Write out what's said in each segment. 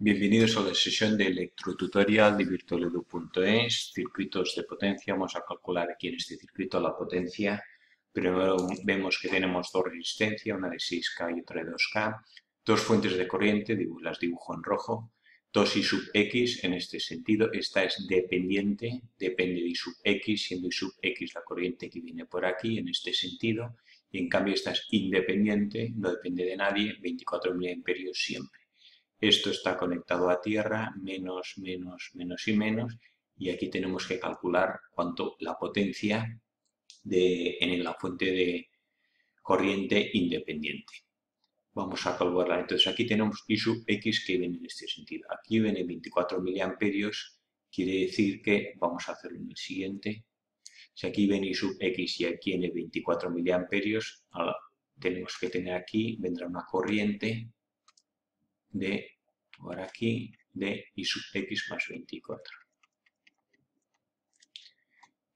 Bienvenidos a la sesión de electrotutorial de virtualedu.es, circuitos de potencia. Vamos a calcular aquí en este circuito la potencia. Primero vemos que tenemos dos resistencias, una de 6K y otra de 2K, dos fuentes de corriente, las dibujo en rojo, 2 I sub X en este sentido. Esta es dependiente, depende de I sub X, siendo I sub X la corriente que viene por aquí en este sentido, y en cambio esta es independiente, no depende de nadie, 24 miliamperios siempre. Esto está conectado a tierra, menos, menos, menos y menos, y aquí tenemos que calcular cuánto la potencia en la fuente de corriente independiente. Vamos a calcularla. Entonces aquí tenemos I sub X que viene en este sentido. Aquí viene 24 miliamperios, quiere decir que, vamos a hacerlo en el siguiente, si aquí viene I sub X y aquí viene 24 miliamperios, tenemos que tener aquí, vendrá una corriente de por aquí de I sub X más 24.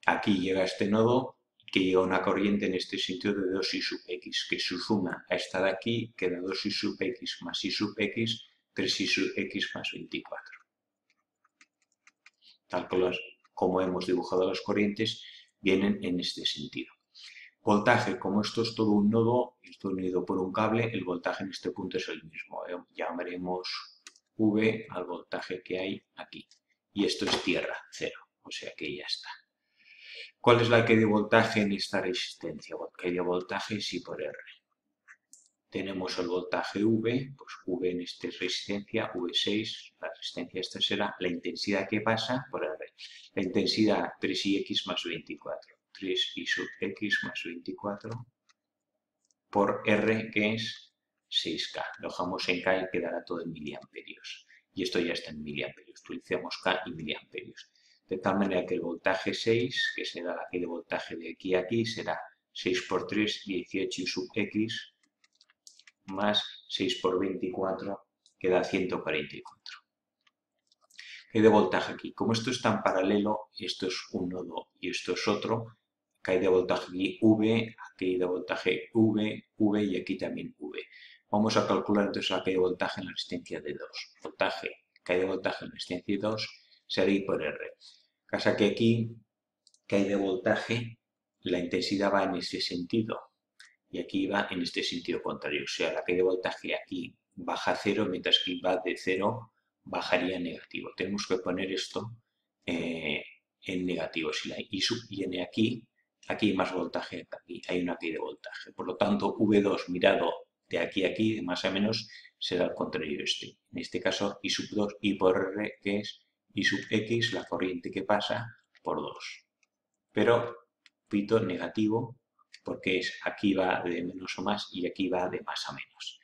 Aquí llega este nodo que llega una corriente en este sentido de 2 I sub X, que se suma a esta de aquí, queda 2 I sub X más I sub X, 3 I sub X más 24. Tal como hemos dibujado las corrientes, vienen en este sentido. Voltaje, como esto es todo un nodo, esto unido por un cable, el voltaje en este punto es el mismo. Llamaremos V al voltaje que hay aquí. Y esto es tierra, 0, o sea que ya está. ¿Cuál es la caída de voltaje en esta resistencia? Caída de voltaje es I por R. Tenemos el voltaje V, pues V en esta resistencia, V6, la resistencia esta será la intensidad que pasa por R. La intensidad 3IX más 24. 3I sub X más 24 por R, que es 6K. Lo dejamos en K y quedará todo en miliamperios. Y esto ya está en miliamperios. Utilizamos K y miliamperios. De tal manera que el voltaje 6, que será la que de voltaje de aquí a aquí, será 6 por 3, 18 I sub X, más 6 por 24, que da 144. ¿Qué de voltaje aquí? Como esto está en paralelo, esto es un nodo y esto es otro, caída de voltaje aquí V, aquí de voltaje V, V y aquí también V. Vamos a calcular entonces la caída de voltaje en la resistencia de 2. Caída de voltaje en la resistencia de 2 será I por R. Pasa que aquí, caída de voltaje, la intensidad va en este sentido y aquí va en este sentido contrario. O sea, la caída de voltaje aquí baja a 0, mientras que va de 0 bajaría a negativo. Tenemos que poner esto en negativo. Si la I sub viene aquí, aquí hay más voltaje que aquí, hay una caída de voltaje. Por lo tanto, V2 mirado de aquí a aquí, más o menos, será el contrario de este. En este caso, I sub 2, I por R, que es I sub X, la corriente que pasa, por 2. Pero, pito, negativo, porque aquí va de menos a más y aquí va de más a menos.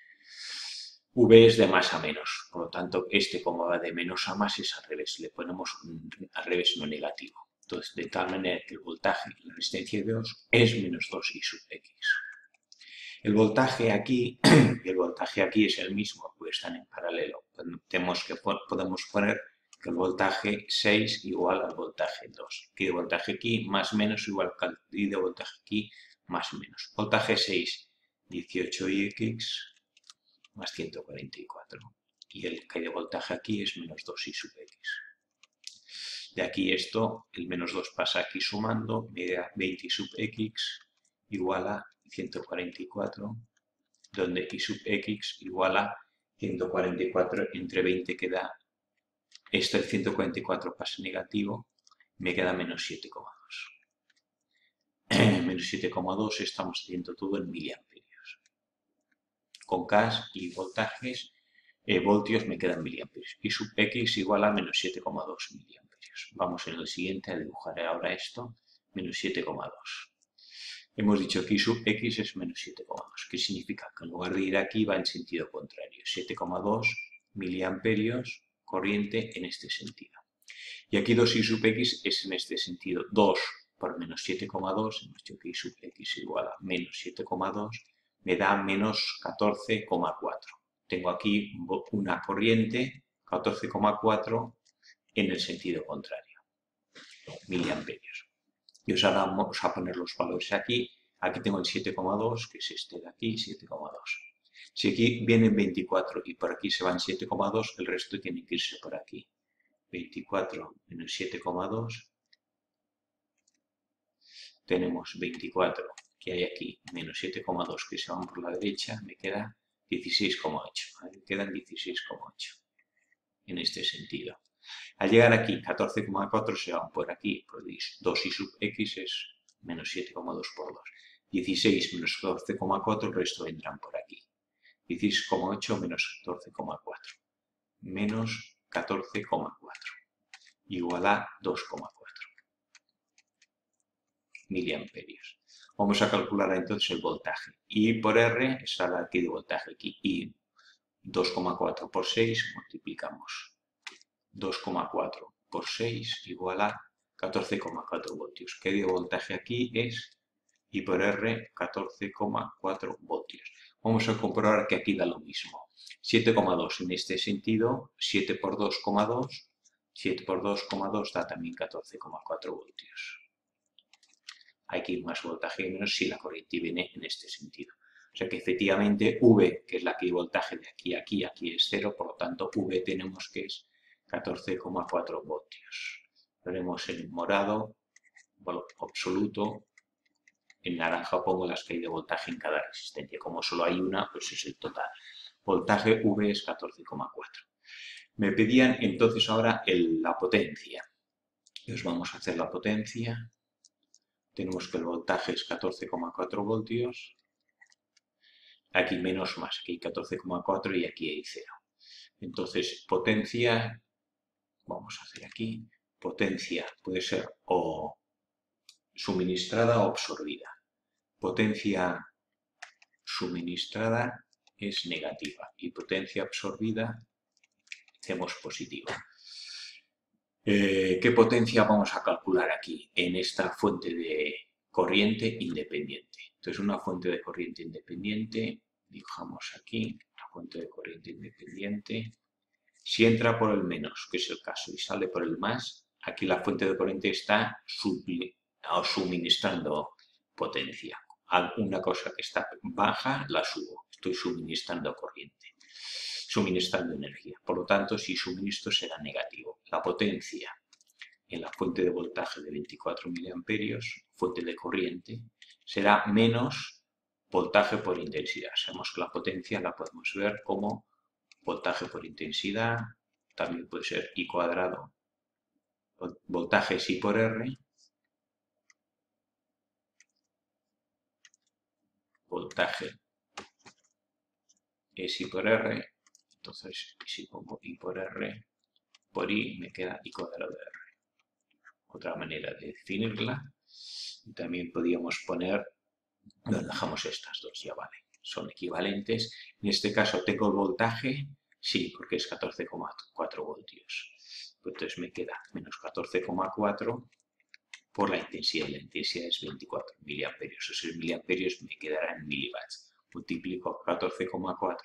V es de más a menos, por lo tanto, este como va de menos a más es al revés, le ponemos al revés no negativo. Entonces, de tal manera que el voltaje, la resistencia de 2 es menos 2 I sub X. El voltaje aquí y el voltaje aquí es el mismo, pues están en paralelo. Podemos poner que el voltaje 6 igual al voltaje 2. Aquí de voltaje aquí más menos igual que de voltaje aquí más menos. Voltaje 6, 18X más 144. Y el que de voltaje aquí es menos 2I sub X. De aquí esto, el menos 2 pasa aquí sumando, me da 20I sub X igual a 144, donde I sub X igual a 144, entre 20 queda, esto el 144 pasa negativo, me queda menos 7,2. Menos 7,2 estamos haciendo todo en miliamperios. Con K y voltajes, voltios me quedan miliamperios. I sub X igual a menos 7,2 miliamperios. Vamos en el siguiente a dibujar ahora esto, menos 7,2. Hemos dicho que I sub X es menos 7,2. ¿Qué significa? Que en lugar de ir aquí va en sentido contrario. 7,2 miliamperios corriente en este sentido. Y aquí 2I sub X es en este sentido. 2 por menos 7,2, hemos dicho que I sub X igual a menos 7,2, me da menos 14,4. Tengo aquí una corriente, 14,4, en el sentido contrario. Miliamperios. Y ahora vamos a poner los valores aquí. Aquí tengo el 7,2, que es este de aquí, 7,2. Si aquí vienen 24 y por aquí se van 7,2, el resto tiene que irse por aquí. 24 menos 7,2. Tenemos 24 que hay aquí, menos 7,2 que se van por la derecha, me queda 16,8. Me quedan 16,8 en este sentido. Al llegar aquí, 14,4 se van por aquí, por 2 y sub x es menos 7,2 por 2. 16 menos 14,4, el resto vendrán por aquí. 16,8 menos 14,4. Menos 14,4. Igual a 2,4 miliamperios. Vamos a calcular entonces el voltaje. I por R es la aquí de voltaje aquí. I 2,4 por 6 multiplicamos 2,4 por 6 igual a 14,4 voltios. ¿Qué de voltaje aquí es? I por R 14,4 voltios. Vamos a comprobar que aquí da lo mismo. 7,2 en este sentido, 7 por 2,2, 7 por 2,2 da también 14,4 voltios. Hay que ir más voltaje y menos si la corriente viene en este sentido. O sea que efectivamente V, que es la que hay voltaje de aquí a aquí, aquí es 0, por lo tanto V tenemos que es 14,4 voltios. Veremos en morado, absoluto, en naranja pongo las que hay de voltaje en cada resistencia. Como solo hay una, pues es el total. Voltaje V es 14,4. Me pedían entonces ahora la potencia. Entonces vamos a hacer la potencia. Tenemos que el voltaje es 14,4 voltios. Aquí menos más, aquí hay 14,4 y aquí hay 0. Entonces, potencia, vamos a hacer aquí, potencia puede ser o suministrada o absorbida. Potencia suministrada es negativa y potencia absorbida hacemos positiva. ¿Qué potencia vamos a calcular aquí en esta fuente de corriente independiente? Entonces, una fuente de corriente independiente, dibujamos aquí, la fuente de corriente independiente. Si entra por el menos, que es el caso, y sale por el más, aquí la fuente de corriente está suministrando potencia. Una cosa que está baja, la subo. Estoy suministrando corriente, suministrando energía. Por lo tanto, si suministro será negativo. La potencia en la fuente de voltaje de 24 miliamperios, fuente de corriente, será menos voltaje por intensidad. Sabemos que la potencia la podemos ver como voltaje por intensidad, también puede ser I cuadrado. Voltaje es I por R. Voltaje es I por R. Entonces, si pongo I por R, por I me queda I cuadrado de R. Otra manera de definirla. Y también podríamos poner, nos dejamos estas dos, ya vale, son equivalentes. En este caso tengo el voltaje, sí, porque es 14,4 voltios. Pues entonces me queda menos 14,4 por la intensidad. La intensidad es 24 miliamperios. Esos miliamperios me quedarán en miliwatts. Multiplico 14,4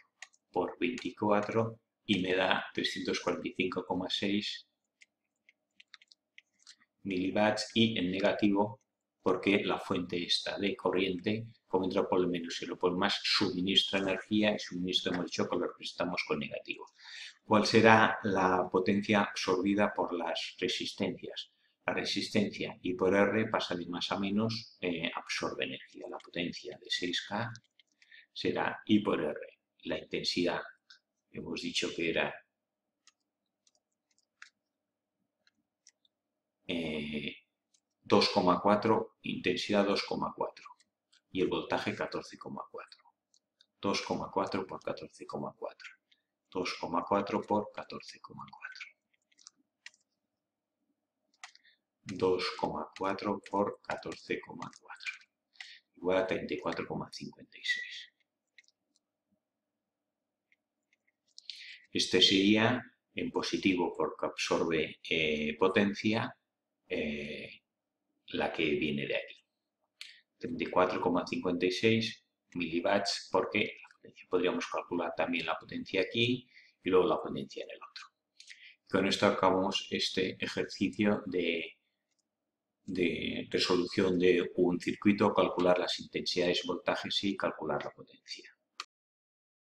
por 24 y me da 345,6 miliwatts y en negativo porque la fuente esta de corriente, como entra por el menos y lo por el más, suministra energía y suministro, hemos dicho que lo representamos con negativo. ¿Cuál será la potencia absorbida por las resistencias? La resistencia I por R pasa de más a menos, absorbe energía. La potencia de 6K será I por R. La intensidad, hemos dicho que era 2,4, intensidad 2,4 y el voltaje 14,4. 2,4 por 14,4. 2,4 por 14,4. 2,4 por 14,4. Igual a 34,56. Este sería en positivo porque absorbe potencia la que viene de aquí. 34,56 miliwatts porque podríamos calcular también la potencia aquí y luego la potencia en el otro. Con esto acabamos este ejercicio de resolución de un circuito, calcular las intensidades, voltajes y calcular la potencia.